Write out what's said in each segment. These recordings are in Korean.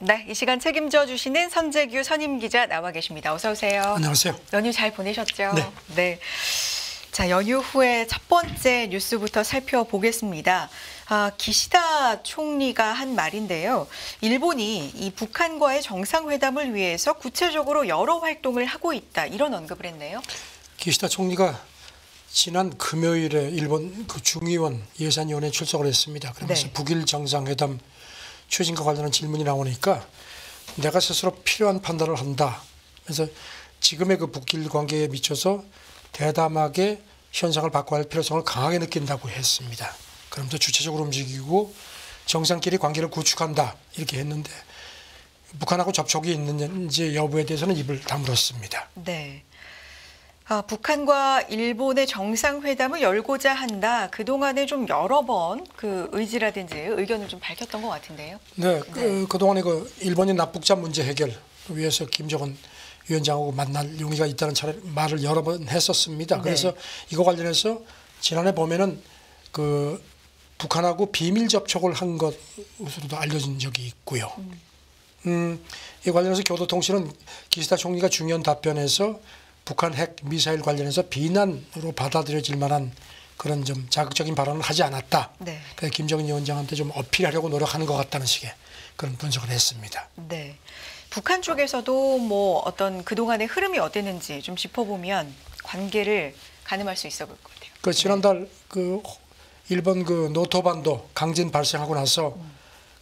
네, 이 시간 책임져 주시는 선재규 선임 기자 나와 계십니다. 어서 오세요. 안녕하세요. 연휴 잘 보내셨죠? 네. 네. 자, 연휴 후에 첫 번째 뉴스부터 살펴보겠습니다. 기시다 총리가 한 말인데요. 일본이 이 북한과의 정상회담을 위해서 구체적으로 여러 활동을 하고 있다. 이런 언급을 했네요. 기시다 총리가 지난 금요일에 일본 그 중의원 예산위원회에 출석을 했습니다. 그러면서 네. 북일 정상회담 추진과 관련한 질문이 나오니까 내가 스스로 필요한 판단을 한다. 그래서 지금의 그 북일 관계에 미쳐서 대담하게 현상을 바꿔야 할 필요성을 강하게 느낀다고 했습니다. 그러면서 주체적으로 움직이고 정상끼리 관계를 구축한다 이렇게 했는데 북한하고 접촉이 있는지 여부에 대해서는 입을 다물었습니다. 네. 북한과 일본의 정상회담을 열고자 한다. 그동안에 좀 여러 번 그 의지라든지 의견을 좀 밝혔던 것 같은데요. 네, 그동안에 그 일본인 납북자 문제 해결 위해서 김정은 위원장하고 만날 용의가 있다는 말을 여러 번 했었습니다. 그래서 이거 관련해서 지난해 보면은 그 북한하고 비밀 접촉을 한 것으로도 알려진 적이 있고요. 이 관련해서 교도통신은 기시다 총리가 중요한 답변에서 북한 핵 미사일 관련해서 비난으로 받아들여질 만한 그런 좀 자극적인 발언을 하지 않았다. 네. 그래서 김정은 위원장한테 좀 어필하려고 노력하는 것 같다는 식의 그런 분석을 했습니다. 네. 북한 쪽에서도 뭐 어떤 그동안의 흐름이 어땠는지 좀 짚어보면 관계를 가늠할 수 있어 볼 것 같아요. 그 지난달 그 일본 그 노토반도 강진 발생하고 나서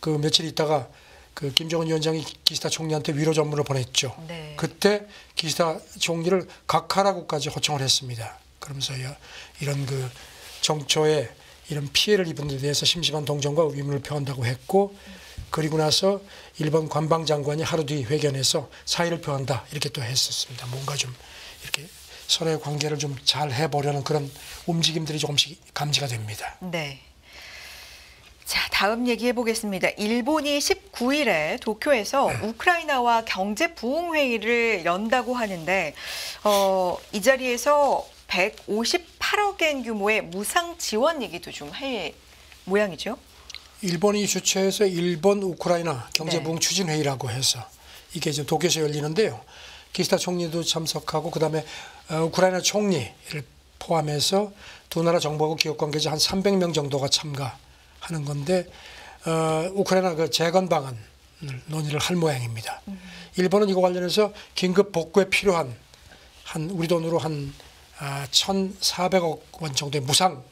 그 며칠 있다가 그 김정은 위원장이 기시다 총리한테 위로 전문을 보냈죠. 네. 그때 기시다 총리를 각하라고까지 호청을 했습니다. 그러면서 이런 그 정초에 이런 피해를 입은 데 대해서 심심한 동정과 의문을 표한다고 했고, 그리고 나서 일본 관방장관이 하루 뒤 회견에서 사의를 표한다 이렇게 또 했었습니다. 뭔가 좀 이렇게 서로의 관계를 좀 잘 해보려는 그런 움직임들이 조금씩 감지가 됩니다. 네. 자, 다음 얘기해 보겠습니다. 일본이 19일에 도쿄에서 우크라이나와 경제 부흥 회의를 연다고 하는데 이 자리에서 158억 엔 규모의 무상 지원 얘기도 좀 할 모양이죠. 일본이 주최해서 일본 우크라이나 경제 부흥 추진 회의라고 해서 이게 이제 도쿄에서 열리는데요. 기시다 총리도 참석하고 그다음에 우크라이나 총리를 포함해서 두 나라 정부하고 기업 관계자 한 300명 정도가 참가하는 건데 우크라이나 그 재건 방안을 논의를 할 모양입니다. 일본은 이거 관련해서 긴급 복구에 필요한 한 우리 돈으로 한 1,400억 원 정도의 무상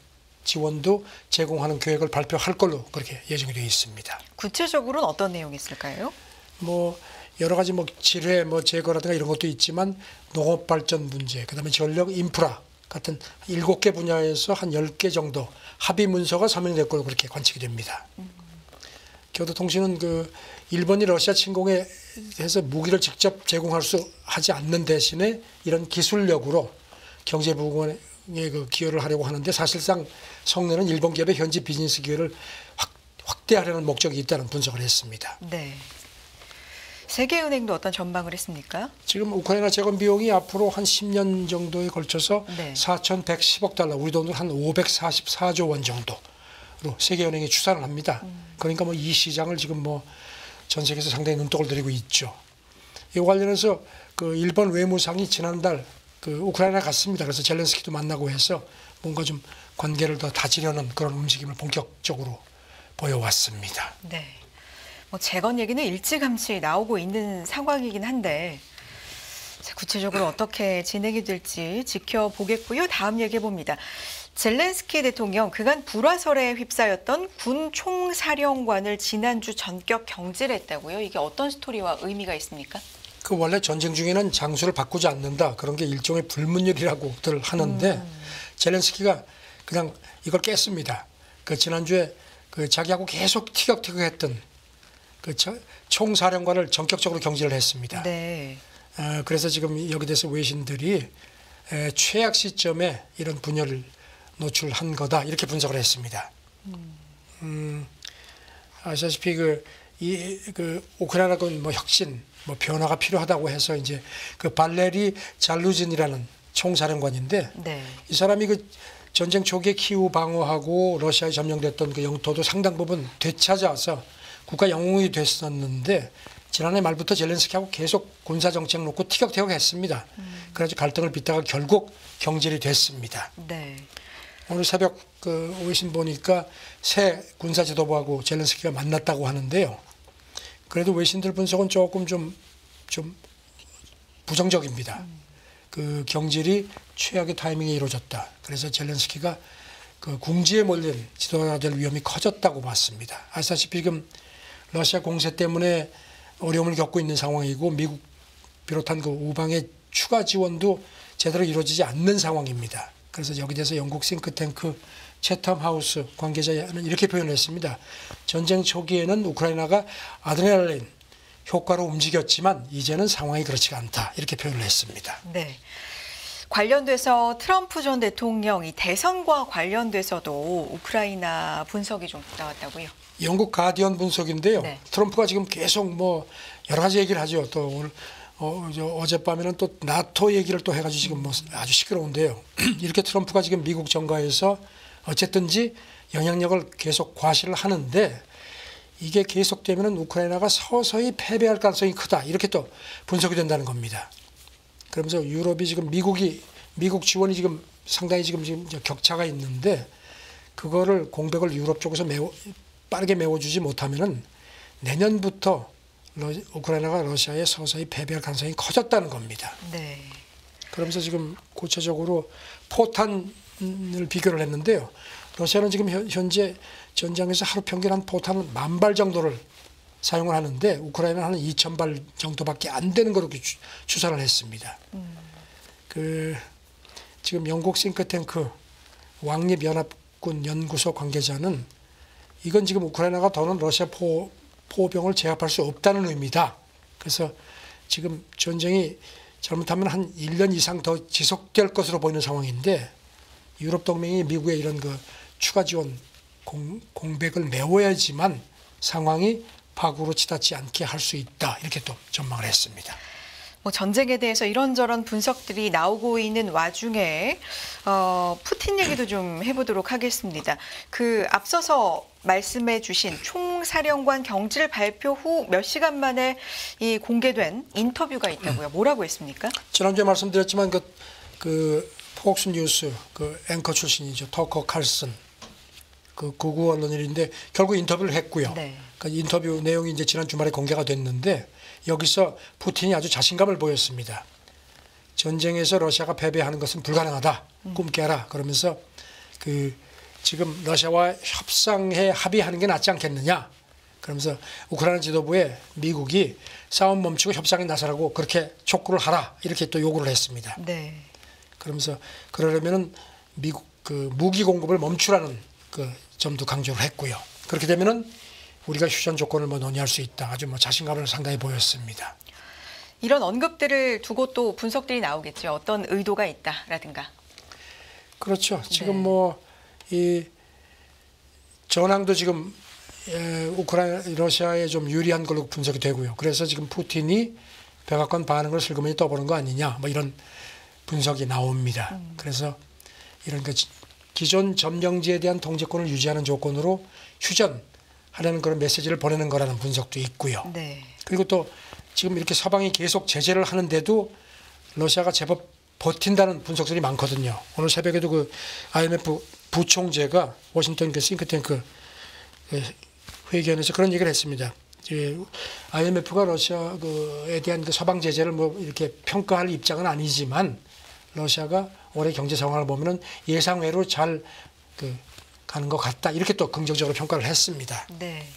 지원도 제공하는 계획을 발표할 걸로 그렇게 예정이 되어 있습니다. 구체적으로는 어떤 내용이 있을까요? 뭐 여러 가지 뭐 질회 뭐 제거라든가 이런 것도 있지만 농업 발전 문제, 그다음에 전력 인프라 같은 7개 분야에서 한 10개 정도 합의 문서가 서명될 걸로 그렇게 관측이 됩니다. 교도통신은 그 일본이 러시아 침공에 해서 무기를 직접 제공할 수 하지 않는 대신에 이런 기술력으로 경제 부흥에 그 기여를 하려고 하는데 사실상 성내는 일본 기업의 현지 비즈니스 기회를 확대하려는 목적이 있다는 분석을 했습니다. 네. 세계은행도 어떤 전망을 했습니까? 지금 우크라이나 재건 비용이 앞으로 한 10년 정도에 걸쳐서 4,110억 달러, 우리 돈으로 한 544조 원 정도로 세계은행이 추산을 합니다. 그러니까 뭐 이 시장을 지금 뭐 전 세계에서 상당히 눈독을 들이고 있죠. 이 관련해서 그 일본 외무상이 지난달 그 우크라이나 갔습니다. 그래서 젤렌스키도 만나고 해서 뭔가 좀 관계를 더 다지려는 그런 움직임을 본격적으로 보여왔습니다. 네. 뭐 재건 얘기는 일찌감치 나오고 있는 상황이긴 한데 구체적으로 어떻게 진행이 될지 지켜보겠고요. 다음 얘기해 봅니다. 젤렌스키 대통령 그간 불화설에 휩싸였던 군 총사령관을 지난주 전격 경질했다고요. 이게 어떤 스토리와 의미가 있습니까? 그 원래 전쟁 중에는 장수를 바꾸지 않는다. 그런 게 일종의 불문율이라고들 하는데 젤렌스키가 그냥 이걸 깼습니다. 그 지난주에 그 자기하고 계속 티격태격했던 그 총사령관을 전격적으로 경질을 했습니다. 네. 그래서 지금 여기 대해서 외신들이 최악 시점에 이런 분열을 노출한 거다 이렇게 분석을 했습니다. 아시다시피 그 우크라이나 뭐 혁신, 뭐 변화가 필요하다고 해서 이제 그 발레리 잘루진이라는 총사령관인데 이 사람이 그 전쟁 초기에 키우 방어하고 러시아에 점령됐던 그 영토도 상당 부분 되찾아서 국가 영웅이 됐었는데 지난해 말부터 젤렌스키하고 계속 군사 정책 놓고 티격태격했습니다. 그래서 갈등을 빚다가 결국 경질이 됐습니다. 네. 오늘 새벽 그 오신 보니까 새 군사 지도부하고 젤렌스키가 만났다고 하는데요. 그래도 외신들 분석은 조금 좀 부정적입니다. 그 경질이 최악의 타이밍에 이루어졌다. 그래서 젤렌스키가 그 궁지에 몰린 지도자가 될 위험이 커졌다고 봤습니다. 아시다시피 지금 러시아 공세 때문에 어려움을 겪고 있는 상황이고 미국 비롯한 그 우방의 추가 지원도 제대로 이루어지지 않는 상황입니다. 그래서 여기 대해서 영국 싱크탱크 채텀 하우스 관계자는 이렇게 표현을 했습니다. 전쟁 초기에는 우크라이나가 아드레날린 효과로 움직였지만 이제는 상황이 그렇지가 않다. 이렇게 표현을 했습니다. 네. 관련돼서 트럼프 전 대통령 이 대선과 관련돼서도 우크라이나 분석이 좀 나왔다고요? 영국 가디언 분석인데요. 네. 트럼프가 지금 계속 뭐 여러 가지 얘기를 하죠. 또 오늘 어젯밤에는 또 나토 얘기를 또 해가지고 지금 뭐 아주 시끄러운데요. 이렇게 트럼프가 지금 미국 정가에서 어쨌든지 영향력을 계속 과시를 하는데 이게 계속되면은 우크라이나가 서서히 패배할 가능성이 크다. 이렇게 또 분석이 된다는 겁니다. 그러면서 유럽이 지금 미국 지원이 지금 상당히 지금 격차가 있는데 그거를 공백을 유럽 쪽에서 빠르게 메워주지 못하면은 내년부터 우크라이나가 러시아에 서서히 패배할 가능성이 커졌다는 겁니다. 네. 그러면서 지금 구체적으로 포탄을 비교를 했는데요. 러시아는 지금 현재 전장에서 하루 평균 한 포탄 10,000발 정도를 사용을 하는데 우크라이나는 한 2,000발 정도밖에 안 되는 거로 추산을 했습니다. 그 지금 영국 싱크탱크 왕립연합군 연구소 관계자는 이건 지금 우크라이나가 더는 러시아 포병을 제압할 수 없다는 의미다. 그래서 지금 전쟁이 잘못하면 한 1년 이상 더 지속될 것으로 보이는 상황인데 유럽 동맹이 미국의 이런 그 추가 지원 공백을 메워야지만 상황이 파국으로 치닫지 않게 할 수 있다. 이렇게 또 전망을 했습니다. 뭐 전쟁에 대해서 이런저런 분석들이 나오고 있는 와중에 푸틴 얘기도 좀 해보도록 하겠습니다. 그 앞서서 말씀해 주신 총사령관 경질 발표 후 몇 시간 만에 이 공개된 인터뷰가 있다고요. 뭐라고 했습니까? 지난주에 말씀드렸지만 그 폭스 뉴스 그 앵커 출신이죠. 터커 칼슨 그 극우 언론인인데 결국 인터뷰를 했고요. 네. 그 인터뷰 내용이 이제 지난 주말에 공개가 됐는데 여기서 푸틴이 아주 자신감을 보였습니다. 전쟁에서 러시아가 패배하는 것은 불가능하다. 꿈 깨라. 그러면서 그 지금 러시아와 협상해 합의하는 게 낫지 않겠느냐. 그러면서 우크라이나 지도부에 미국이 싸움 멈추고 협상에 나서라고 그렇게 촉구를 하라. 이렇게 또 요구를 했습니다. 네. 그러면서 그러려면은 미국 그 무기 공급을 멈추라는 그 점도 강조를 했고요. 그렇게 되면은 우리가 휴전 조건을 뭐 논의할 수 있다. 아주 뭐 자신감을 상당히 보였습니다. 이런 언급들을 두고 또 분석들이 나오겠죠. 어떤 의도가 있다라든가. 그렇죠. 지금 네. 뭐 이 전황도 지금 우크라이나 러시아에 좀 유리한 걸로 분석이 되고요. 그래서 지금 푸틴이 백악관 반응을 슬그머니 떠보는 거 아니냐. 뭐 이런 분석이 나옵니다. 그래서 이런 그 기존 점령지에 대한 통제권을 유지하는 조건으로 휴전하려는 그런 메시지를 보내는 거라는 분석도 있고요. 네. 그리고 또 지금 이렇게 서방이 계속 제재를 하는데도 러시아가 제법 버틴다는 분석들이 많거든요. 오늘 새벽에도 그 IMF 부총재가 워싱턴 그 싱크탱크 회견에서 그런 얘기를 했습니다. IMF가 러시아에 대한 그 서방 제재를 뭐 이렇게 평가할 입장은 아니지만 러시아가 올해 경제 상황을 보면은 예상외로 잘 가는 것 같다. 이렇게 또 긍정적으로 평가를 했습니다. 네.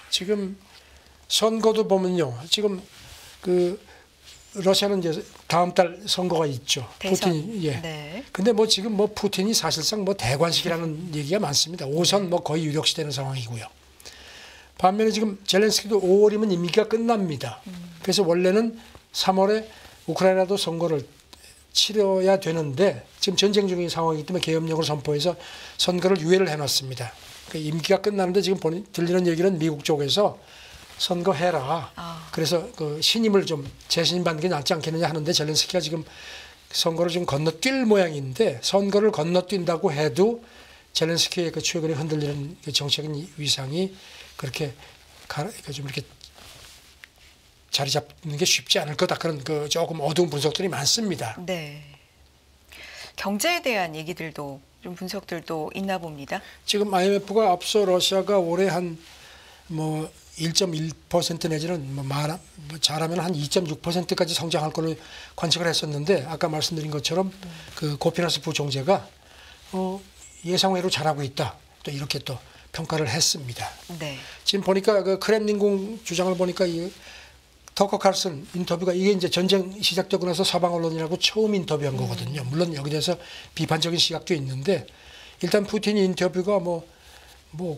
지금 선거도 보면요. 지금 그 러시아는 이제 다음 달 선거가 있죠. 대선. 푸틴이 예. 네. 근데 뭐 지금 뭐 푸틴이 사실상 뭐 대관식이라는 얘기가 많습니다. 5선 뭐 거의 유력시되는 상황이고요. 반면에 지금 젤렌스키도 5월이면 임기가 끝납니다. 그래서 원래는 3월에 우크라이나도 선거를 치러야 되는데 지금 전쟁 중인 상황이기 때문에 계엄령을 선포해서 선거를 유예를 해놨습니다. 임기가 끝나는데 지금 들리는 얘기는 미국 쪽에서 선거해라. 그래서 그 신임을 좀 재신임받는 게 낫지 않겠느냐 하는데 젤렌스키가 지금 선거를 좀 건너뛸 모양인데 선거를 건너뛴다고 해도 젤렌스키의 그 최근에 흔들리는 그 정책인 위상이 그렇게 좀 이렇게 자리 잡는 게 쉽지 않을 거다. 그런 그 조금 어두운 분석들이 많습니다. 네. 경제에 대한 얘기들도 좀 분석들도 있나 봅니다. 지금 IMF가 앞서 러시아가 올해 한 뭐 1.1% 내지는 뭐 잘하면 한 2.6%까지 성장할 걸로 관측을 했었는데 아까 말씀드린 것처럼 그 고피나스 부총재가 예상외로 잘하고 있다. 또 이렇게 또 평가를 했습니다. 네. 지금 보니까 그 크렘린궁 주장을 보니까 이 터커 칼슨 인터뷰가 이게 이제 전쟁 시작되고 나서 서방 언론이라고 처음 인터뷰한 거거든요. 물론 여기 대해서 비판적인 시각도 있는데 일단 푸틴 인터뷰가 뭐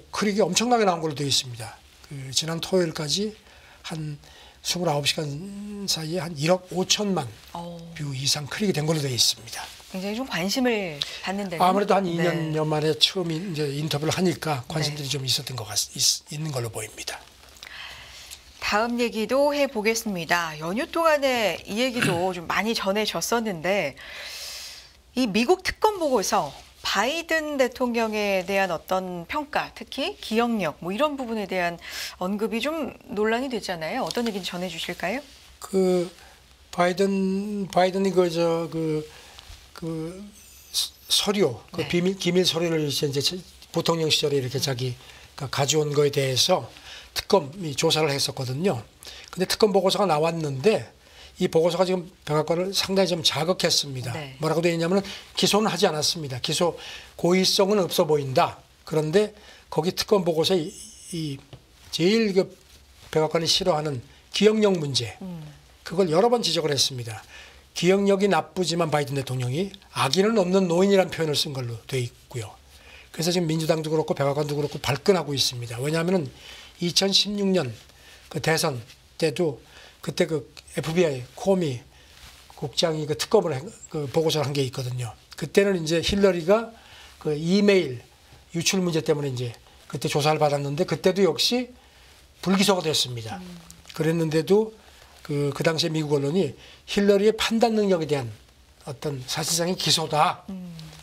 클릭이 엄청나게 나온 걸로 되어 있습니다. 그 지난 토요일까지 한 29시간 사이에 한 1억 5천만 뷰 이상 클릭이 된 걸로 되어 있습니다. 굉장히 좀 관심을 받는데요. 아무래도 한 네. 2년여 만에 처음 이제 인터뷰를 하니까 관심들이 네. 좀 있었던 있는 걸로 보입니다. 다음 얘기도 해보겠습니다. 연휴 동안에 이 얘기도 좀 많이 전해졌었는데 이 미국 특검 보고서 바이든 대통령에 대한 어떤 평가, 특히 기억력 뭐 이런 부분에 대한 언급이 좀 논란이 됐잖아요. 어떤 얘기인지 전해주실까요? 그 바이든이 서류, 그 네. 기밀 서류를 이제 부통령 시절에 이렇게 자기가 가져온 거에 대해서 특검이 조사를 했었거든요. 근데 특검 보고서가 나왔는데 이 보고서가 지금 백악관을 상당히 좀 자극했습니다. 네. 뭐라고 되어 있냐면 기소는 하지 않았습니다. 기소 고의성은 없어 보인다. 그런데 거기 특검 보고서에 이 제일 그 백악관이 싫어하는 기억력 문제, 그걸 여러 번 지적을 했습니다. 기억력이 나쁘지만 바이든 대통령이 악의는 없는 노인이라는 표현을 쓴 걸로 되어 있고요. 그래서 지금 민주당도 그렇고 백악관도 그렇고 발끈하고 있습니다. 왜냐하면 2016년 그 대선 때도 그때 그 FBI 코미 국장이 그 특검을 그 보고서를 한 게 있거든요. 그때는 이제 힐러리가 그 이메일 유출 문제 때문에 이제 그때 조사를 받았는데 그때도 역시 불기소가 됐습니다. 그랬는데도 그 당시에 미국 언론이 힐러리의 판단 능력에 대한 어떤 사실상의 기소다.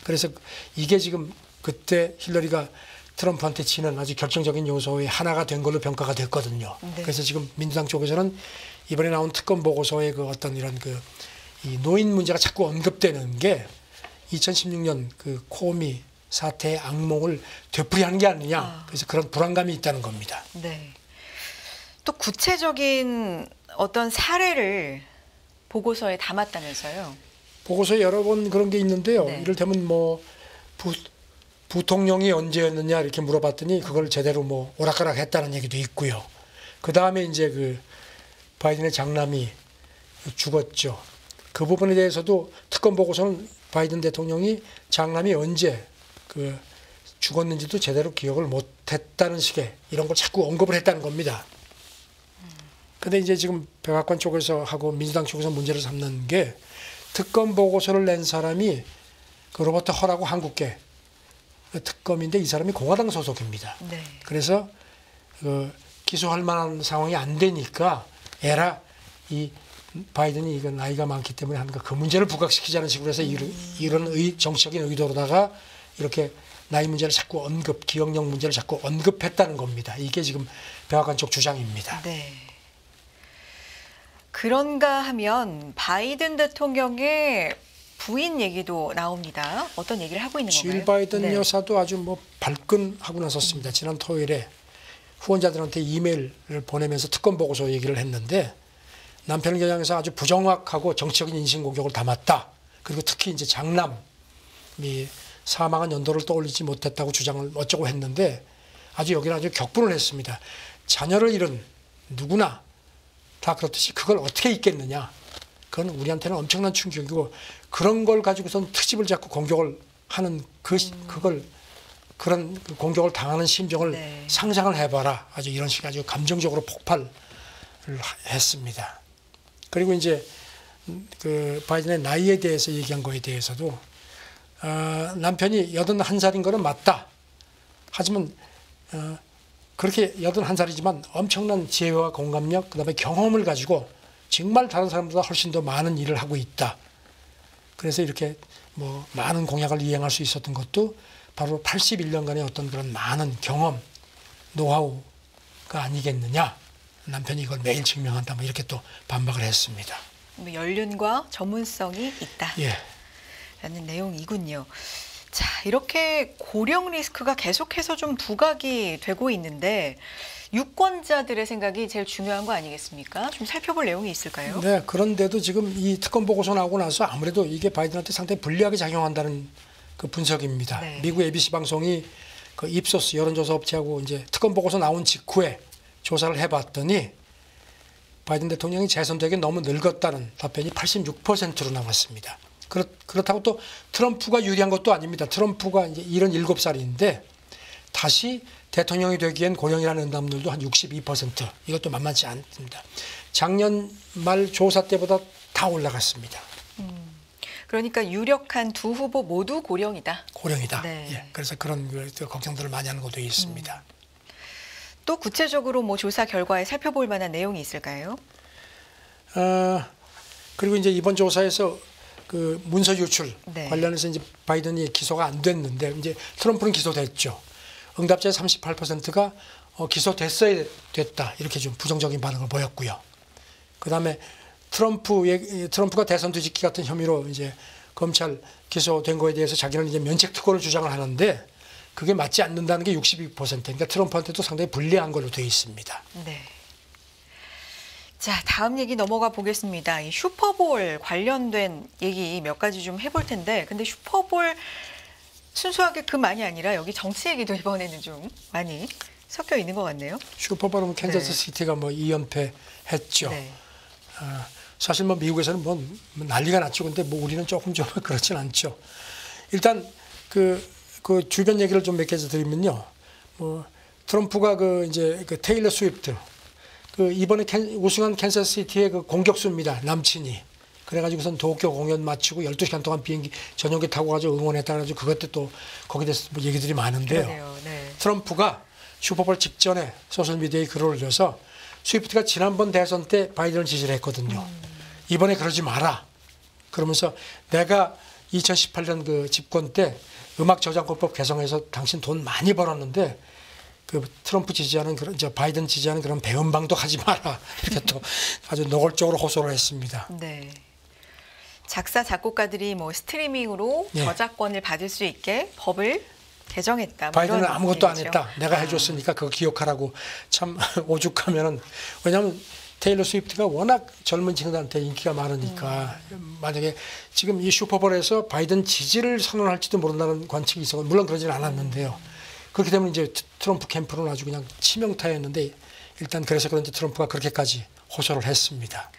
그래서 이게 지금 그때 힐러리가 트럼프한테 치는 아주 결정적인 요소의 하나가 된 걸로 평가가 됐거든요. 네. 그래서 지금 민주당 쪽에서는 이번에 나온 특검 보고서의 그 어떤 이런 이 노인 문제가 자꾸 언급되는 게 2016년 그 코미 사태의 악몽을 되풀이하는 게 아니냐. 그래서 그런 불안감이 있다는 겁니다. 네. 또 구체적인 어떤 사례를 보고서에 담았다면서요? 보고서에 여러 번 그런 게 있는데요. 네. 이를테면 뭐 부통령이 언제였느냐 이렇게 물어봤더니 그걸 제대로 뭐 오락가락 했다는 얘기도 있고요. 그 다음에 이제 그 바이든의 장남이 죽었죠. 그 부분에 대해서도 특검 보고서는 바이든 대통령이 장남이 언제 그 죽었는지도 제대로 기억을 못했다는 식의 이런 걸 자꾸 언급을 했다는 겁니다. 근데 이제 지금 백악관 쪽에서 하고 민주당 쪽에서 문제를 삼는 게 특검 보고서를 낸 사람이 그 로버트 허라고 한국계 특검인데 이 사람이 공화당 소속입니다. 네. 그래서 그 기소할 만한 상황이 안 되니까 에라 이 바이든이 이거 나이가 많기 때문에 하는 그 문제를 부각시키자는 식으로 해서 이런 정치적인 의도로다가 이렇게 나이 문제를 자꾸 기억력 문제를 자꾸 언급했다는 겁니다. 이게 지금 백악관 쪽 주장입니다. 네. 그런가 하면 바이든 대통령의 부인 얘기도 나옵니다. 어떤 얘기를 하고 있는 건가요? 질 바이든 네. 여사도 아주 뭐 발끈하고 나섰습니다. 지난 토요일에 후원자들한테 이메일을 보내면서 특검 보고서 얘기를 했는데 남편을 겨냥해서 아주 부정확하고 정치적인 인신공격을 담았다. 그리고 특히 이제 장남이 사망한 연도를 떠올리지 못했다고 주장을 어쩌고 했는데 아주 여기는 아주 격분을 했습니다. 자녀를 잃은 누구나 다 그렇듯이 그걸 어떻게 잊겠느냐. 그건 우리한테는 엄청난 충격이고 그런 걸 가지고선 트집을 잡고 공격을 하는 그런 공격을 당하는 심정을 네. 상상을 해봐라. 아주 이런 식의 아주 감정적으로 폭발을 했습니다. 그리고 이제 그 바이든의 나이에 대해서 얘기한 거에 대해서도 남편이 81살인 거는 맞다. 하지만 그렇게 81살이지만 엄청난 지혜와 공감력, 그다음에 경험을 가지고 정말 다른 사람보다 훨씬 더 많은 일을 하고 있다. 그래서 이렇게 뭐 많은 공약을 이행할 수 있었던 것도 바로 81년간의 어떤 그런 많은 경험, 노하우가 아니겠느냐. 남편이 이걸 매일 증명한다 뭐 이렇게 또 반박을 했습니다. 뭐 연륜과 전문성이 있다. 예. 라는 내용이군요. 자, 이렇게 고령 리스크가 계속해서 좀 부각이 되고 있는데 유권자들의 생각이 제일 중요한 거 아니겠습니까? 좀 살펴볼 내용이 있을까요? 네, 그런데도 지금 이 특검 보고서 나오고 나서 아무래도 이게 바이든한테 상당히 불리하게 작용한다는 그 분석입니다. 네. 미국 ABC 방송이 그 입소스 여론조사 업체하고 이제 특검 보고서 나온 직후에 조사를 해봤더니 바이든 대통령이 재선되기 너무 늙었다는 답변이 86%로 나왔습니다. 그렇다고 또 트럼프가 유리한 것도 아닙니다. 트럼프가 이제 77살인데 다시 대통령이 되기엔 고령이라는 응답률도 한 62%. 이것도 만만치 않습니다. 작년 말 조사 때보다 다 올라갔습니다. 그러니까 유력한 두 후보 모두 고령이다. 고령이다. 네. 예, 그래서 그런 걱정들을 많이 하는 것도 있습니다. 또 구체적으로 뭐 조사 결과에 살펴볼 만한 내용이 있을까요? 그리고 이제 이번 조사에서 그 문서 유출 네. 관련해서 이제 바이든이 기소가 안 됐는데 이제 트럼프는 기소됐죠. 응답자의 38%가 기소됐어야 됐다 이렇게 좀 부정적인 반응을 보였고요. 그다음에 트럼프가 대선 뒤집기 같은 혐의로 이제 검찰 기소된 거에 대해서 자기는 이제 면책 특권을 주장을 하는데 그게 맞지 않는다는 게 62%. 그러니까 트럼프한테도 상당히 불리한 걸로 되어 있습니다. 네. 자, 다음 얘기 넘어가 보겠습니다. 이 슈퍼볼 관련된 얘기 몇 가지 좀 해볼 텐데, 근데 슈퍼볼 순수하게 그만이 아니라 여기 정치 얘기도 이번에는 좀 많이 섞여 있는 것 같네요. 슈퍼볼은 캔자스 네. 시티가 뭐 2연패 했죠. 네. 사실 뭐 미국에서는 뭐 난리가 났죠. 근데 뭐 우리는 조금 좀 그렇진 않죠. 일단 그 주변 얘기를 좀 몇 개 드리면요. 뭐 트럼프가 그 이제 그 테일러 스위프트 그 이번에 우승한 캔자스 시티의 그 공격수입니다. 남친이. 그래가지고선 도쿄 공연 마치고 12시간 동안 비행기 전용기 타고 가지고 응원했다 그래가지고 그것 때 또 거기에 대해서 뭐 얘기들이 많은데요. 그러네요. 네. 트럼프가 슈퍼볼 직전에 소셜미디어에 글을 올려서 스위프트가 지난번 대선 때 바이든을 지지를 했거든요. 이번에 그러지 마라. 그러면서 내가 2018년 그 집권 때 음악 저작권법 개정해서 당신 돈 많이 벌었는데 그 트럼프 지지하는 그런 바이든 지지하는 그런 배은방도 하지 마라. 이렇게 또 아주 노골적으로 호소를 했습니다. 네. 작사 작곡가들이 뭐 스트리밍으로 네. 저작권을 받을 수 있게 법을 개정했다. 뭐 바이든은 이런 아무것도 안 얘기죠. 했다. 내가 해줬으니까 그거 기억하라고. 참 오죽하면은 왜냐하면 테일러 스위프트가 워낙 젊은 층들한테 인기가 많으니까 만약에 지금 이 슈퍼볼에서 바이든 지지를 선언할지도 모른다는 관측이 있어. 물론 그러지는 않았는데요. 그렇게 되면 이제 트럼프 캠프는 아주 그냥 치명타였는데 일단 그래서 그런지 트럼프가 그렇게까지 호소를 했습니다.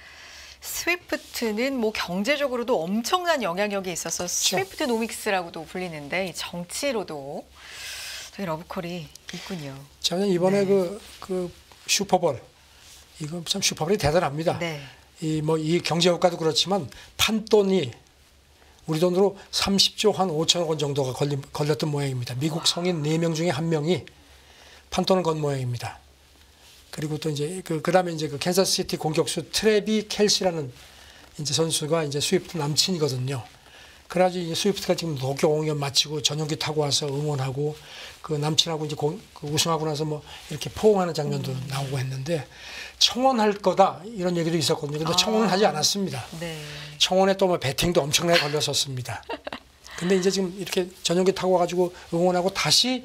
스위프트는 뭐 경제적으로도 엄청난 영향력이 있어서 스위프트노믹스라고도 불리는데 이 정치로도 되게 러브콜이 있군요. 자, 이번에 네. 그 슈퍼볼 이거 참 슈퍼볼이 대단합니다. 네. 이 경제 효과도 그렇지만 판돈이 우리 돈으로 30조 한 5천억 원 정도가 걸렸던 모양입니다. 미국 성인 4명 중에 1명이 판돈을 건 모양입니다. 그리고 또 이제 그다음에 이제 그 캔자스 시티 공격수 트레비 켈시라는 이제 선수가 이제 스위프트 남친이거든요. 그래가지고 이제 스위프트가 지금 도쿄 공연 마치고 전용기 타고 와서 응원하고 그 남친하고 이제 그 우승하고 나서 뭐 이렇게 포옹하는 장면도 나오고 했는데 청원할 거다 이런 얘기도 있었거든요. 근데 청원을 하지 않았습니다. 네. 청원에 또 뭐 배팅도 엄청나게 걸렸었습니다. 근데 이제 지금 이렇게 전용기 타고 와가지고 응원하고 다시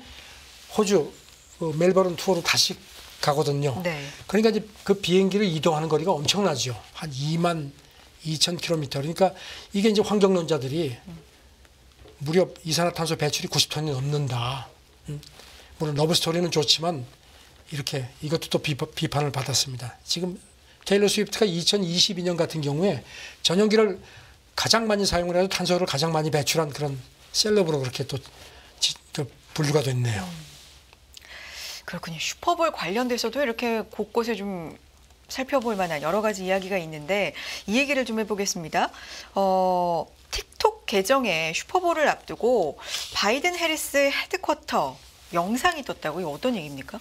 호주 그 멜버른 투어로 다시 가거든요. 네. 그러니까 이제 그 비행기를 이동하는 거리가 엄청나죠. 한 2만 2,000km. 그러니까 이게 이제 환경론자들이 무려 이산화탄소 배출이 90톤이 넘는다. 물론 러브스토리는 좋지만 이렇게 이것도 또 비판을 받았습니다. 지금 테일러 스위프트가 2022년 같은 경우에 전용기를 가장 많이 사용을 해서 탄소를 가장 많이 배출한 그런 셀럽으로 그렇게 또 분류가 됐네요. 그렇군요. 슈퍼볼 관련돼서도 이렇게 곳곳에 좀 살펴볼 만한 여러 가지 이야기가 있는데 이 얘기를 좀 해보겠습니다. 틱톡 계정에 슈퍼볼을 앞두고 바이든 해리스 헤드쿼터 영상이 떴다고 이거 어떤 얘기입니까?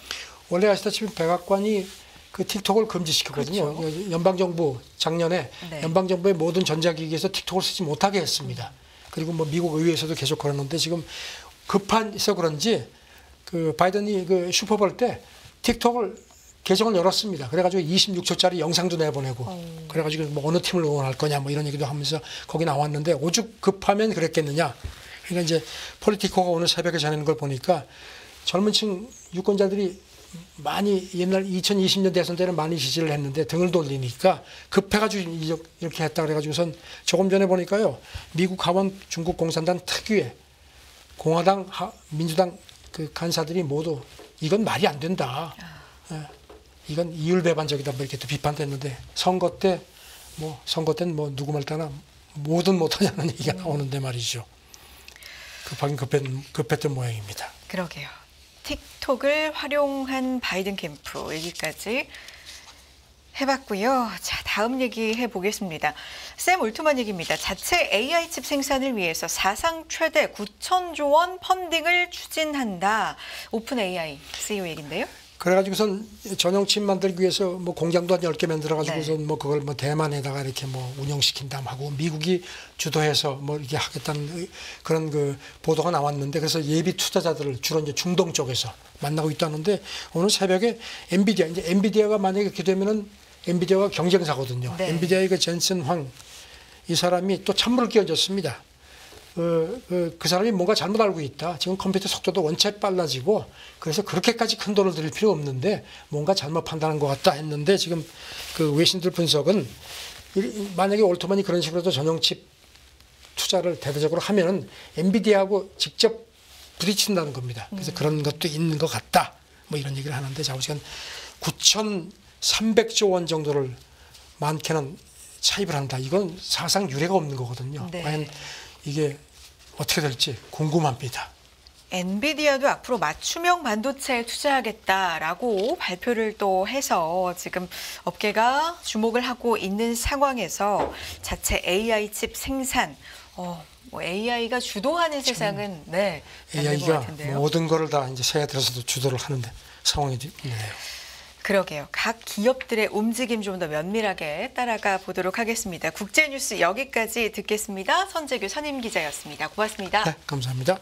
원래 아시다시피 백악관이 그 틱톡을 금지시켰거든요. 그렇죠. 연방정부 작년에 네. 연방정부의 모든 전자기기에서 틱톡을 쓰지 못하게 했습니다. 그리고 뭐 미국 의회에서도 계속 그러는데 지금 급해서 그런지 그 바이든이 그 슈퍼볼 때 틱톡을 계정을 열었습니다. 그래가지고 26초짜리 영상도 내보내고 그래가지고 뭐 어느 팀을 응원할 거냐 뭐 이런 얘기도 하면서 거기 나왔는데 오죽 급하면 그랬겠느냐. 그러니까 이제 폴리티코가 오늘 새벽에 전하는 걸 보니까 젊은층 유권자들이 많이 옛날 2020년 대선 때는 많이 지지를 했는데 등을 돌리니까 급해가지고 이렇게 했다 그래가지고선 조금 전에 보니까요 미국 하원 중국 공산당 특유의 공화당 민주당 그 간사들이 모두 이건 말이 안 된다. 예, 이건 이율배반적이다 뭐 이렇게 또 비판됐는데 선거 때는 뭐 누구 말 따나 뭐든 못하냐는 얘기가 나오는데 말이죠. 급하긴 급했던 모양입니다. 그러게요. 틱톡을 활용한 바이든 캠프 얘기까지 해봤고요. 자, 다음 얘기 해보겠습니다. 샘 올트만 얘기입니다. 자체 AI 칩 생산을 위해서 사상 최대 9천조 원 펀딩을 추진한다. 오픈 AI CEO 얘기인데요. 그래가지고선 전용 칩 만들기 위해서 뭐 공장도 한 10개 만들어가지고선 네. 뭐 그걸 뭐 대만에다가 이렇게 뭐 운영시킨다 하고 미국이 주도해서 뭐 이렇게 하겠다는 그런 그 보도가 나왔는데 그래서 예비 투자자들을 주로 이제 중동 쪽에서 만나고 있다는데 오늘 새벽에 이제 엔비디아가 만약에 이렇게 되면은 엔비디아가 경쟁사거든요. 네. 엔비디아의 그 젠슨 황 이 사람이 또 찬물을 끼얹었습니다. 그 사람이 뭔가 잘못 알고 있다. 지금 컴퓨터 속도도 원체 빨라지고 그래서 그렇게까지 큰 돈을 들일 필요 없는데 뭔가 잘못 판단한 것 같다 했는데 지금 그 외신들 분석은 만약에 올트만이 그런 식으로도 전용칩 투자를 대대적으로 하면은 엔비디아하고 직접 부딪힌다는 겁니다. 그래서 그런 것도 있는 것 같다. 뭐 이런 얘기를 하는데 자우지간 9,300조 원 정도를 많게는 차입을 한다. 이건 사상 유례가 없는 거거든요. 네. 과연 이게 어떻게 될지 궁금합니다. 엔비디아도 앞으로 맞춤형 반도체에 투자하겠다라고 발표를 또 해서 지금 업계가 주목을 하고 있는 상황에서 자체 AI 칩 생산, 뭐 AI가 주도하는 세상은 네, 안 될 것 AI가 같은데요. 모든 거를 다 이제 새해 들어서도 주도를 하는데 상황이 있네요. 그러게요. 각 기업들의 움직임 좀 더 면밀하게 따라가 보도록 하겠습니다. 국제뉴스 여기까지 듣겠습니다. 선재규 선임 기자였습니다. 고맙습니다. 네, 감사합니다.